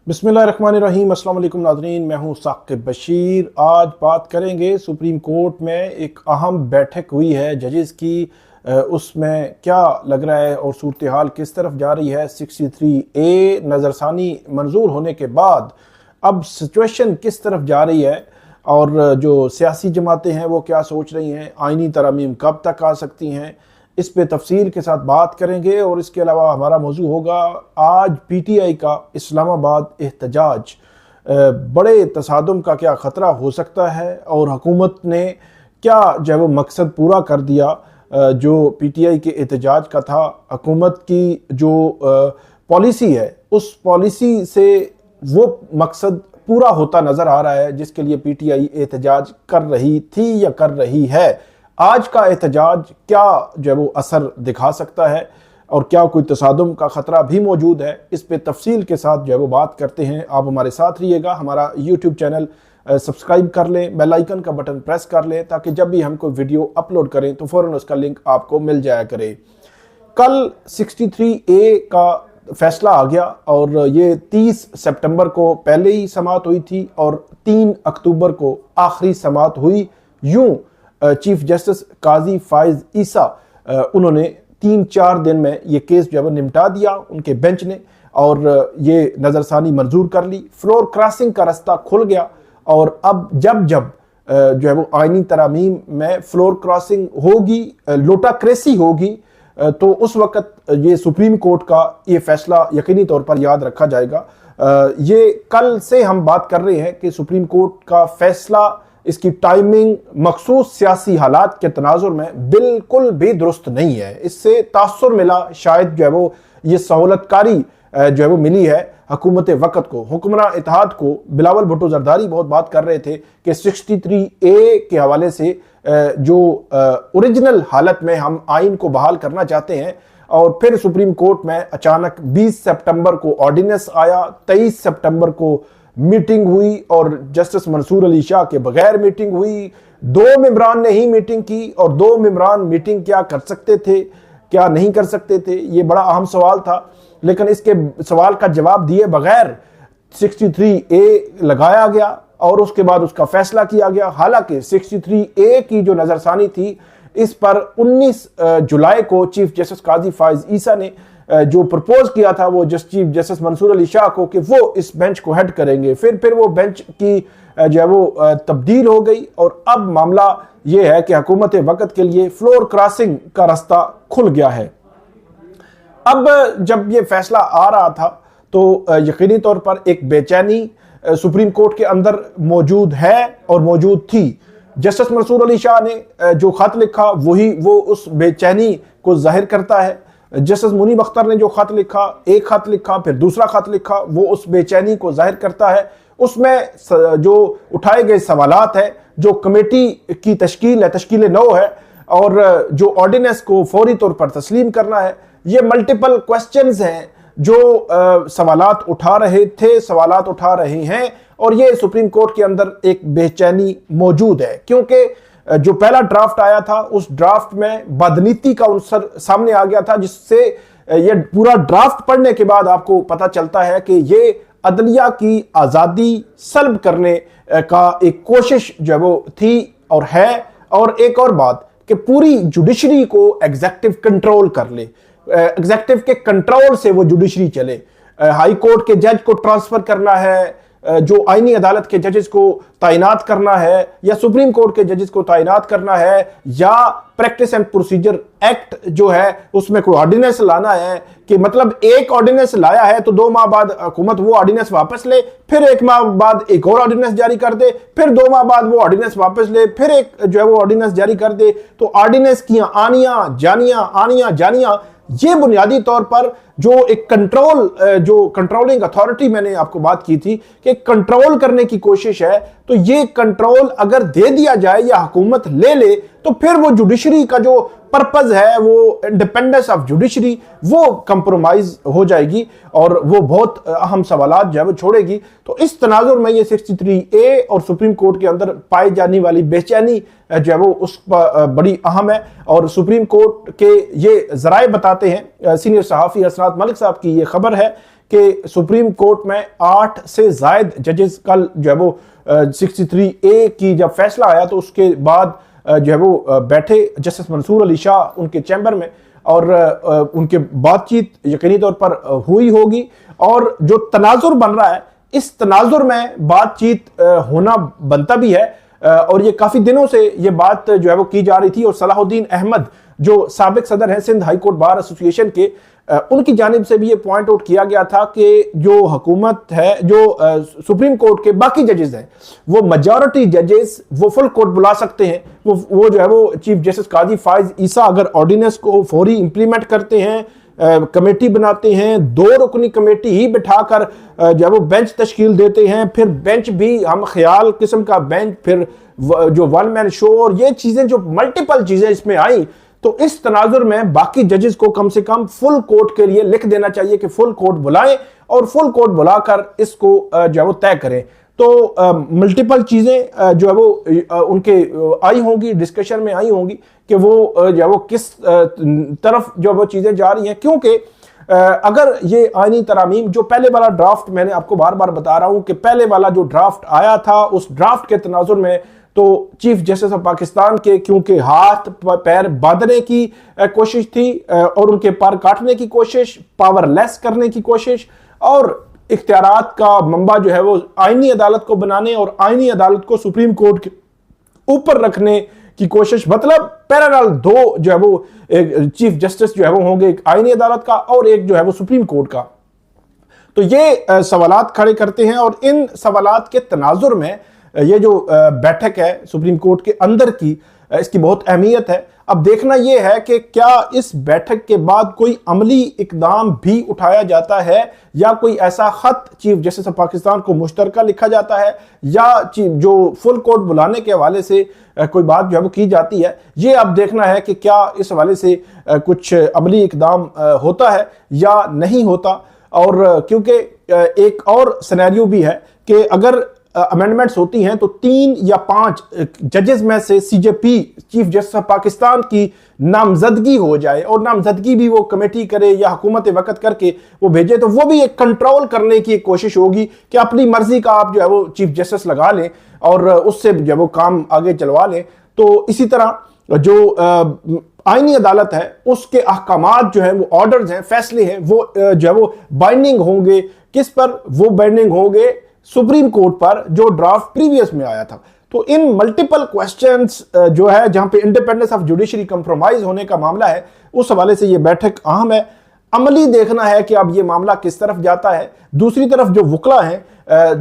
बिस्मिल्लाहिर्रहमानिर्रहीम। अस्सलाम वालेकुम नाज़रीन, मैं हूं साकिब बशीर। आज बात करेंगे सुप्रीम कोर्ट में एक अहम बैठक हुई है जजेस की। उसमें क्या लग रहा है और सूरत हाल किस तरफ जा रही है। 63A नज़रसानी मंजूर होने के बाद अब सिचुएशन किस तरफ जा रही है और जो सियासी जमातें हैं वो क्या सोच रही हैं, आइनी तरमीम कब तक आ सकती हैं, इस पे तफसील के साथ बात करेंगे। और इसके अलावा हमारा मौजू होगा आज PTI का इस्लामाबाद एहतजाज, बड़े तसादुम का क्या ख़तरा हो सकता है और हुकूमत ने क्या जो है वो मकसद पूरा कर दिया जो PTI के एहतजाज का था। हुकूमत की जो पॉलिसी है उस पॉलिसी से वो मकसद पूरा होता नज़र आ रहा है जिसके लिए PTI एहतजाज कर रही थी या कर रही है। आज का एहतजाज क्या जो है वो असर दिखा सकता है और क्या कोई तसादुम का ख़तरा भी मौजूद है, इस पे तफसील के साथ जो है वो बात करते हैं। आप हमारे साथ रहिएगा। हमारा YouTube चैनल सब्सक्राइब कर लें, बेल आइकन का बटन प्रेस कर लें ताकि जब भी हम कोई वीडियो अपलोड करें तो फ़ौरन उसका लिंक आपको मिल जाया करे। कल 63A का फैसला आ गया और ये 30 सितंबर को पहले ही समाअत हुई थी और 3 अक्टूबर को आखिरी समाअत हुई। यूं चीफ जस्टिस काजी फाइज ईसा उन्होंने 3-4 दिन में ये केस जो है वो निपटा दिया उनके बेंच ने और ये नज़रसानी मंजूर कर ली। फ्लोर क्रॉसिंग का रास्ता खुल गया और अब जब जो है वो आइनी तरामीम में फ्लोर क्रॉसिंग होगी, लोटाक्रेसी होगी, तो उस वक्त ये सुप्रीम कोर्ट का ये फैसला यकीनी तौर पर याद रखा जाएगा। ये कल से हम बात कर रहे हैं कि सुप्रीम कोर्ट का फैसला, इसकी टाइमिंग मखसूस सियासी हालात के तनाजुर में बिल्कुल भी दुरुस्त नहीं है। इससे तासुर मिला, शायद जो है वो ये सहूलतकारी जो है वो मिली है हुकूमत वक़्त को, हुक्मरान इत्तेहाद को। बिलावल भुट्टो जरदारी बहुत बात कर रहे थे कि 63A के हवाले से जो ओरिजिनल हालत में हम आइन को बहाल करना चाहते हैं और फिर सुप्रीम कोर्ट में अचानक 20 सितंबर को ऑर्डिनेंस आया, 23 सितंबर को मीटिंग हुई और जस्टिस मंसूर अली शाह के बगैर मीटिंग हुई। 2 मेंबरान ने ही मीटिंग की और 2 मेंबरान मीटिंग क्या कर सकते थे, क्या नहीं कर सकते थे, ये बड़ा अहम सवाल था। लेकिन इसके सवाल का जवाब दिए बगैर 63A लगाया गया और उसके बाद उसका फैसला किया गया। हालांकि 63A की जो नज़रसानी थी इस पर 19 जुलाई को चीफ जस्टिस काजी फाइज ईसा ने जो प्रपोज किया था वो चीफ जस्टिस मंसूर अली शाह को कि वो इस बेंच को हेड करेंगे। फिर वो बेंच की जो है वो तब्दील हो गई और अब मामला ये है कि हुकूमत वक़्त के लिए फ्लोर क्रॉसिंग का रास्ता खुल गया है। अब जब ये फैसला आ रहा था तो यकीनी तौर पर एक बेचैनी सुप्रीम कोर्ट के अंदर मौजूद है और मौजूद थी। जस्टिस मंसूर अली शाह ने जो खत लिखा वो उस बेचैनी को जाहिर करता है। जस्टिस मुनीब अख्तर ने जो खत लिखा, एक खत लिखा फिर दूसरा खत लिखा, वो उस बेचैनी को जाहिर करता है। उसमें जो उठाए गए सवालात है, जो कमेटी की तश्कील है, तश्कील 9 है और जो ऑर्डिनेंस को फौरी तौर पर तस्लीम करना है, ये मल्टीपल क्वेश्चंस हैं जो सवालात उठा रहे थे, सवालात उठा रहे हैं और ये सुप्रीम कोर्ट के अंदर एक बेचैनी मौजूद है क्योंकि जो पहला ड्राफ्ट आया था उस ड्राफ्ट में बदनीति का उन्सर सामने आ गया था, जिससे ये पूरा ड्राफ्ट पढ़ने के बाद आपको पता चलता है कि ये अदलिया की आज़ादी सल्ब करने का एक कोशिश जो वो थी और है। और एक और बात कि पूरी जुडिशरी को एग्जेक्टिव कंट्रोल कर ले, एग्जेक्टिव के कंट्रोल से वो जुडिशरी चले। हाई कोर्ट के जज को ट्रांसफर करना है, जो आईनी अदालत के जजेस को तैनात करना है या सुप्रीम कोर्ट के जजेस को तैनात करना है या प्रैक्टिस एंड प्रोसीजर एक्ट जो है उसमें कोई ऑर्डिनेंस लाना है कि मतलब एक ऑर्डिनेंस लाया है तो 2 माह बाद हुकूमत वो ऑर्डिनेंस वापस ले, फिर 1 माह बाद एक और ऑर्डिनेंस जारी कर दे, फिर 2 माह बाद वो ऑर्डिनेंस वापस ले, फिर एक जो है वो ऑर्डिनेंस जारी कर दे। तो ऑर्डिनेंस की आनियां जानियां ये बुनियादी तौर पर जो एक जो कंट्रोलिंग अथॉरिटी मैंने आपको बात की थी कि कंट्रोल करने की कोशिश है, तो ये कंट्रोल अगर दे दिया जाए या हुकूमत ले तो फिर वो जुडिशरी का जो पर्पज है, वो इंडिपेंडेंस ऑफ जुडिशरी, वो कंप्रोमाइज हो जाएगी और वो बहुत अहम सवालात जो है वो छोड़ेगी। तो इस तनाजुर में ये 63A और सुप्रीम कोर्ट के अंदर पाई जाने वाली बेचैनी जो है वो उस पर बड़ी अहम है। और सुप्रीम कोर्ट के ये जराए बताते हैं, सीनियर सहाफ़ी असरात मलिक साहब की ये खबर है कि सुप्रीम कोर्ट में 8 से ज्यादा जजेस कल जो है वो 63A की जब फैसला आया तो उसके बाद जो है वो बैठे जस्टिस मंसूर अली शाह उनके चैम्बर में, और उनके बातचीत यकीनी तौर पर हुई होगी। और जो तनाजुर बन रहा है, इस तनाजुर में बातचीत होना बनता भी है, और ये काफी दिनों से ये बात जो है वो की जा रही थी। और सलाहुद्दीन अहमद जो साबिक सदर हैं Sindh High Court Bar Association के, उनकी जानिब से भी ये पॉइंट आउट किया गया था कि जो हुकूमत है, जो सुप्रीम कोर्ट के बाकी जजेस हैं, वो मेजॉरिटी जजेस वो फुल कोर्ट बुला सकते हैं। वो जो है वो चीफ जस्टिस काजी फाइज ईसा अगर ऑर्डिनेंस को फौरी इंप्लीमेंट करते हैं, कमेटी बनाते हैं, 2 रुकनी कमेटी ही बिठाकर जब वो बेंच तश्कील देते हैं, फिर बेंच भी हम ख्याल किस्म का बेंच, फिर जो वन मैन शो, और ये चीजें जो मल्टीपल चीजें इसमें आई, तो इस तनाजुर में बाकी जजेस को कम से कम फुल कोर्ट के लिए लिख देना चाहिए कि फुल कोर्ट बुलाएं और फुल कोर्ट बुलाकर इसको जो है वो तय करें। तो मल्टीपल चीजें जो है वो उनके आई होंगी, डिस्कशन में आई होंगी कि वो जो है वो किस तरफ जो वो चीजें जा रही हैं। क्योंकि अगर ये आईनी तरामीम, जो पहले वाला ड्राफ्ट, मैंने आपको बार बार बता रहा हूं कि पहले वाला जो ड्राफ्ट आया था, उस ड्राफ्ट के तनाजुर में तो चीफ जस्टिस ऑफ पाकिस्तान के क्योंकि हाथ पैर बांधने की कोशिश थी, और उनके पर काटने की कोशिश, पावरलेस करने की कोशिश, और इख्तियारात का मंबा जो है वो आईनी अदालत को बनाने और आईनी अदालत को सुप्रीम कोर्ट के ऊपर रखने की कोशिश। मतलब पैरेलल 2 जो है वो एक चीफ जस्टिस जो है वो होंगे, एक आईनी अदालत का और एक जो है वो सुप्रीम कोर्ट का। तो ये सवालात खड़े करते हैं, और इन सवालात के तनाजुर में ये जो बैठक है सुप्रीम कोर्ट के अंदर की, इसकी बहुत अहमियत है। अब देखना यह है कि क्या इस बैठक के बाद कोई अमली इकदाम भी उठाया जाता है, या कोई ऐसा खत चीफ जस्टिस ऑफ पाकिस्तान को मुश्तरका लिखा जाता है, या जो फुल कोर्ट बुलाने के हवाले से कोई बात जो है वो की जाती है। ये अब देखना है कि क्या इस हवाले से कुछ अमली इकदाम होता है या नहीं होता। और क्योंकि एक और सिनेरियो भी है कि अगर अमेंडमेंट्स होती हैं तो 3 या 5 जजेस में से CJP chief justice of Pakistan की नामजदगी हो जाए, और नामजदगी भी वो कमेटी करे या हुकूमत वक्त करके वो भेजे, तो वो भी एक कंट्रोल करने की एक कोशिश होगी कि अपनी मर्जी का आप जो है वो चीफ जस्टिस लगा लें और उससे जो है वो काम आगे चलवा लें। तो इसी तरह जो आईनी अदालत है उसके अहकामात जो है वो ऑर्डर्स हैं, फैसले हैं, वो जो है वो बाइंडिंग होंगे। किस पर वो बाइंडिंग होंगे? सुप्रीम कोर्ट पर, जो ड्राफ्ट प्रीवियस में आया था। तो इन मल्टीपल क्वेश्चंस जो है, जहां पे इंडिपेंडेंस ऑफ जुडिशरी कंप्रोमाइज होने का मामला है, उस हवाले से ये बैठक अहम है। अमली देखना है कि अब ये मामला किस तरफ जाता है। दूसरी तरफ जो वकला हैं,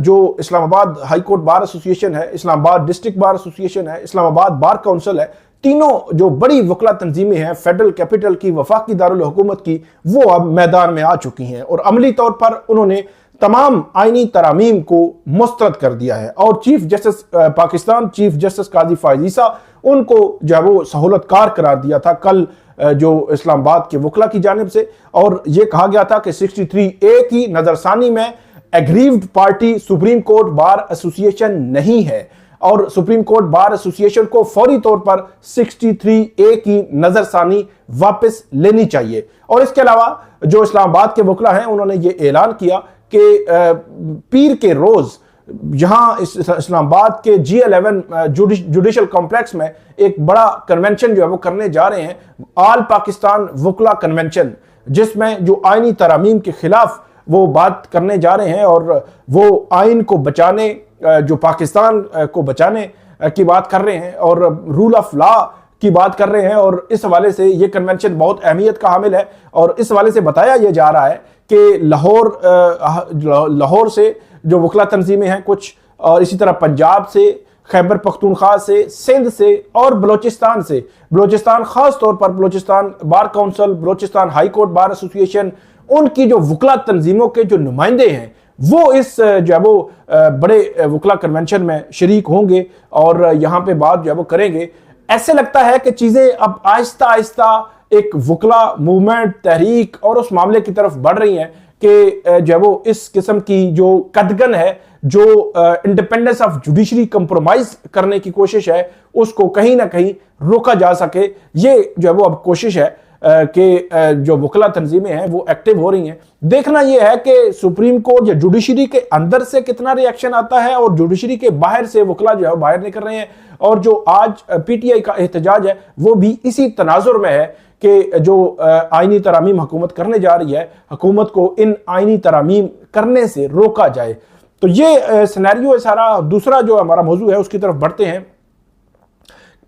जो Islamabad high Court Bar association है, इस्लामाबाद डिस्ट्रिक्ट बार एसोसिएशन है, इस्लामाबाद बार काउंसिल है, तीनों जो बड़ी वकला तंजीमें हैं, फेडरल कैपिटल की, वफाकी दारुल हुकूमत की, वो अब मैदान में आ चुकी हैं और अमली तौर पर उन्होंने तमाम आईनी तरामीम को मुस्तरद कर दिया है। और chief justice Pakistan, chief justice Qazi Faez Isa, उनको जो है वो सहूलतकार करार दिया था कल जो इस्लामाबाद के वकला की जानिब से। और यह कहा गया था कि 63A की नजरसानी में aggrieved party supreme court Bar association नहीं है, और सुप्रीम कोर्ट बार एसोसिएशन को फौरी तौर पर 63A की नजरसानी वापस लेनी चाहिए। और इसके अलावा जो इस्लामाबाद के वकला हैं, उन्होंने ये ऐलान किया कि पीर के रोज यहां इस्लामाबाद के G11 जुडिशल कॉम्प्लेक्स में एक बड़ा कन्वेंशन जो है वो करने जा रहे हैं, ऑल पाकिस्तान वकला कन्वेंशन, जिसमें जो आईनी तरामीम के खिलाफ वो बात करने जा रहे हैं और वो आइन को बचाने, जो पाकिस्तान को बचाने की बात कर रहे हैं और रूल ऑफ लॉ की बात कर रहे हैं। और इस हवाले से ये कन्वेंशन बहुत अहमियत का हामिल है। और इस हवाले से बताया यह जा रहा है कि लाहौर से जो वकला तंजीमें हैं कुछ, और इसी तरह पंजाब से, खैबर पख्तूनख्वा से, सिंध से और बलोचिस्तान से, बलोचिस्तान खास तौर पर Balochistan bar council, Balochistan high Court Bar association, उनकी जो वकला तंजीमों के जो नुमाइंदे हैं वो इस जो है वो बड़े वकला कन्वेंशन में शरीक होंगे और यहाँ पे बात जो है वो करेंगे। ऐसे लगता है कि चीजें अब आहिस्ता आहिस्ता एक वकला मूवमेंट, तहरीक और उस मामले की तरफ बढ़ रही हैं कि जो है वो इस किस्म की जो कदगन है, जो इंडिपेंडेंस ऑफ जुडिशरी कंप्रोमाइज करने की कोशिश है, उसको कहीं ना कहीं रोका जा सके। ये जो है वो अब कोशिश है के जो वकला तंजीमें हैं वो एक्टिव हो रही हैं। देखना यह है कि सुप्रीम कोर्ट या जुडिशरी के अंदर से कितना रिएक्शन आता है और जुडिशरी के बाहर से वकला जो है बाहर निकल रहे हैं। और जो आज पीटीआई का एहतजाज है वो भी इसी तनाजुर में है कि जो आईनी तरामीम हुकूमत करने जा रही है, हुकूमत को इन आईनी तरामीम करने से रोका जाए। तो ये सिनेरियो है सारा। दूसरा जो हमारा मौजू है उसकी तरफ बढ़ते हैं।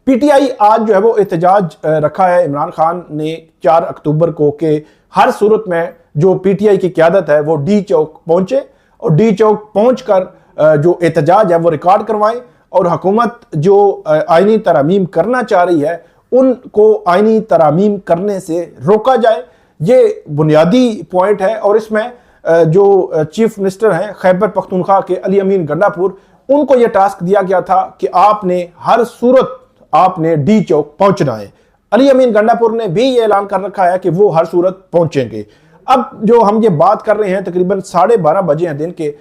पीटीआई आज जो है वो एहतजाज रखा है इमरान खान ने 4 अक्टूबर को कि हर सूरत में जो पीटीआई की क़यादत है वो डी चौक पहुंचे और डी चौक पहुंचकर जो एहतजाज है वो रिकॉर्ड करवाएं और हुकूमत जो आईनी तरामीम करना चाह रही है उनको आईनी तरामीम करने से रोका जाए। ये बुनियादी पॉइंट है। और इसमें जो चीफ मिनिस्टर हैं खैबर पख्तूनख्वा के अली अमीन गंडापुर, उनको यह टास्क दिया गया था कि आपने हर सूरत आपने डी चौक पहुंचना है। अली अमीन गंडापुर ने भी ये ऐलान कर रखा है कि वो हर सूरत पहुंचेंगे। अब जो हम ये बात कर रहे हैं तकरीबन 12:30 बजे हैं दिन के,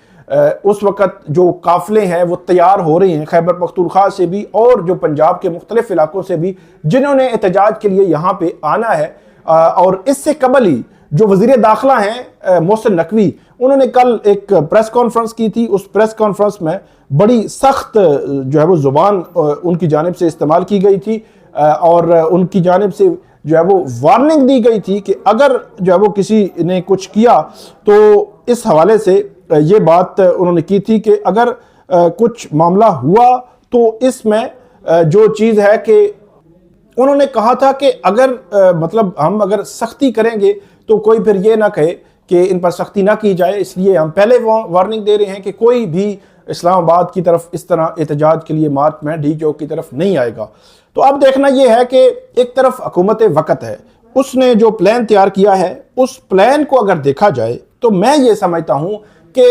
उस वक्त जो काफिले हैं वो तैयार हो रहे हैं खैबर पख्तूनख्वा से भी और जो पंजाब के मुख्तलिफ इलाकों से भी, जिन्होंने एहतजाज के लिए यहाँ पे आना है। और इससे कबल ही जो वजीर दाखिला हैं मोहसिन नकवी, उन्होंने कल एक प्रेस कॉन्फ्रेंस की थी। उस प्रेस कॉन्फ्रेंस में बड़ी सख्त जो है वो जुबान उनकी जानिब से इस्तेमाल की गई थी और उनकी जानिब से जो है वो वार्निंग दी गई थी कि अगर जो है वो किसी ने कुछ किया तो इस हवाले से ये बात उन्होंने की थी कि अगर कुछ मामला हुआ तो इसमें जो चीज़ है कि उन्होंने कहा था कि अगर मतलब हम अगर सख्ती करेंगे तो कोई फिर ये ना कहे कि इन पर सख्ती ना की जाए, इसलिए हम पहले वार्निंग दे रहे हैं कि कोई भी इस्लामाबाद की तरफ इस तरह एहतजाज के लिए मार्च में डी चौक की तरफ नहीं आएगा। तो अब देखना यह है कि एक तरफ हुकूमत वक़्त है, उसने जो प्लान तैयार किया है उस प्लान को अगर देखा जाए तो मैं ये समझता हूँ कि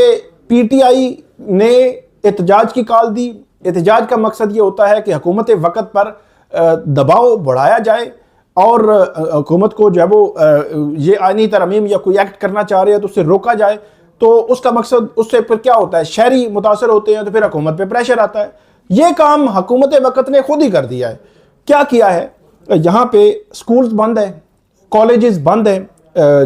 पीटीआई ने एहतजाज की कॉल दी। एहतजाज का मकसद ये होता है कि हुकूमत वक़्त पर दबाव बढ़ाया जाए और हुकूमत को जो है वो ये आईनी तरमीम या कोई एक्ट करना चाह रही है तो उससे रोका जाए। तो उसका मकसद, उससे फिर क्या होता है, शहरी मुतासर होते हैं तो फिर हुकूमत पे प्रेशर आता है। ये काम हुकूमत वक़्त ने खुद ही कर दिया है। क्या किया है, यहाँ पे स्कूल्स बंद हैं, कॉलेजेस बंद हैं,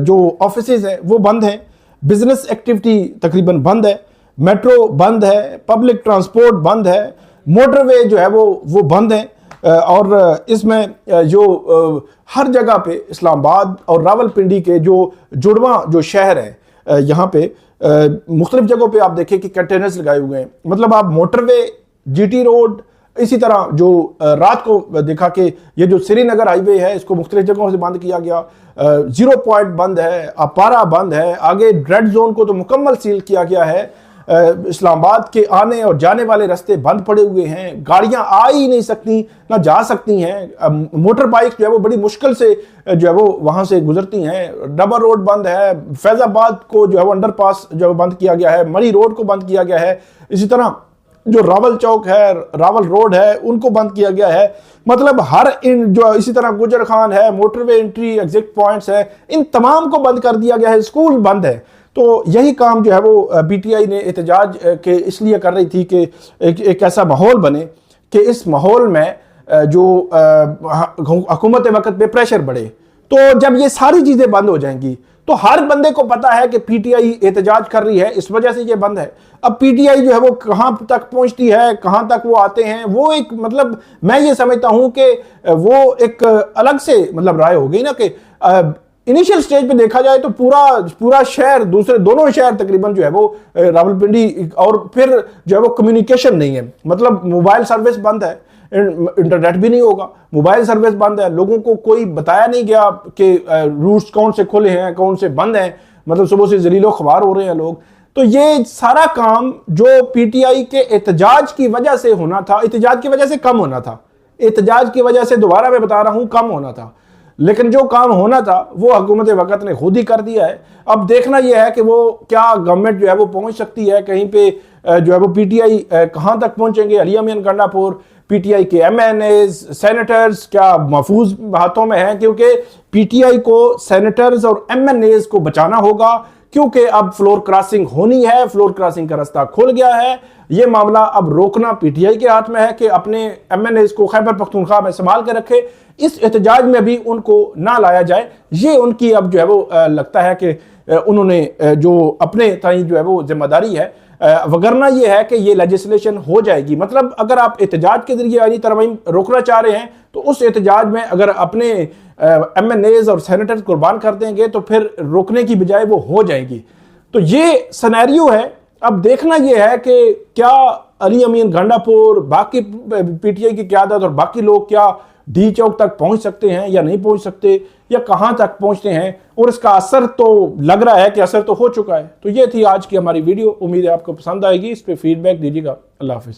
जो ऑफिसेज हैं वो बंद हैं, बिजनेस एक्टिविटी तकरीबन बंद है, मेट्रो बंद है, पब्लिक ट्रांसपोर्ट बंद है, मोटरवे जो है वो बंद है। और इसमें जो हर जगह पे इस्लामाबाद और रावलपिंडी के जो जुड़वा जो शहर है, यहाँ पे मुख्तलिफ जगहों पे आप देखें कि कंटेनर्स लगाए हुए हैं। मतलब आप मोटरवे, जीटी रोड, इसी तरह जो रात को देखा कि ये जो श्रीनगर हाईवे है इसको मुख्तलिफ जगहों से बंद किया गया। 0 पॉइंट बंद है, अपारा बंद है, आगे रेड जोन को तो मुकम्मल सील किया गया है। इस्लामाबाद के आने और जाने वाले रास्ते बंद पड़े हुए हैं, गाड़ियां आ ही नहीं सकती, ना जा सकती हैं। मोटर बाइक जो है वो बड़ी मुश्किल से जो है वो वहां से गुजरती हैं। डबल रोड बंद है, फैजाबाद को जो है वो अंडरपास जो है बंद किया गया है, मरी रोड को बंद किया गया है। इसी तरह जो रावल चौक है, रावल रोड है, उनको बंद किया गया है। मतलब हर इन जो इसी तरह गुजर खान है, मोटरवे एंट्री एग्जिट पॉइंट्स है, इन तमाम को बंद कर दिया गया है। स्कूल बंद है। तो यही काम जो है वो पीटीआई ने एहतजाज के इसलिए कर रही थी कि एक ऐसा माहौल बने कि इस माहौल में जो हुकूमत वक़्त पे प्रेशर बढ़े। तो जब ये सारी चीज़ें बंद हो जाएंगी तो हर बंदे को पता है कि पीटीआई एहतजाज कर रही है, इस वजह से ये बंद है। अब पीटीआई जो है वो कहाँ तक पहुँचती है, कहाँ तक वो आते हैं, वो एक मतलब मैं ये समझता हूँ कि वो एक अलग से मतलब राय हो गई ना कि इनिशियल स्टेज पे देखा जाए तो पूरा शहर, दूसरे दोनों शहर तकरीबन जो है वो रावलपिंडी, और फिर जो है वो कम्युनिकेशन नहीं है, मतलब मोबाइल सर्विस बंद है, इंटरनेट भी नहीं होगा, मोबाइल सर्विस बंद है। लोगों को कोई बताया नहीं गया कि रूट्स कौन से खुले हैं कौन से बंद हैं, मतलब सुबह से जलीलो ख्वार हो रहे हैं लोग। तो ये सारा काम जो पीटीआई के एहतजाज की वजह से होना था, एहतजाज की वजह से कम होना था, एहतजाज की वजह से दोबारा मैं बता रहा हूं कम होना था, लेकिन जो काम होना था वो हुकूमत वक़्त ने खुद ही कर दिया है। अब देखना यह है कि वो क्या गवर्नमेंट जो है वो पहुंच सकती है कहीं पे, जो है वो पीटीआई कहां तक पहुंचेंगे। अली अमीन गंडापुर, पीटीआई के एमएनएज, सेनेटर्स क्या महफूज हाथों में हैं, क्योंकि पीटीआई को सेनेटर्स और एमएनएज को बचाना होगा, क्योंकि अब फ्लोर क्रॉसिंग होनी है, फ्लोर क्रॉसिंग का रास्ता खुल गया है। ये मामला अब रोकना पीटीआई के हाथ में है कि अपने एमएनएस को खैबर पख्तूनख्वा में संभाल के रखे, इस एहतजाज में भी उनको ना लाया जाए। ये उनकी अब जो है वो लगता है कि उन्होंने जो अपने ताई जो है वो जिम्मेदारी है, वगरना ये है कि ये लेजिस्लेशन हो जाएगी। मतलब अगर आप एहतजाज के जरिए आईनी तरमीम रोकना चाह रहे हैं तो उस एहतजाज में अगर अपने एमएनएज और सेनेटर्स कुर्बान कर देंगे तो फिर रोकने की बजाय वो हो जाएगी। तो ये सिनेरियो है। अब देखना यह है कि क्या अली अमीन गांडापुर, बाकी पीटीआई की क़यादत और बाकी लोग क्या डी चौक तक पहुंच सकते हैं या नहीं पहुंच सकते, या कहां तक पहुंचते हैं, और इसका असर तो लग रहा है कि असर तो हो चुका है। तो ये थी आज की हमारी वीडियो। उम्मीद है आपको पसंद आएगी। इस पर फीडबैक दीजिएगा। अल्लाह हाफिज़।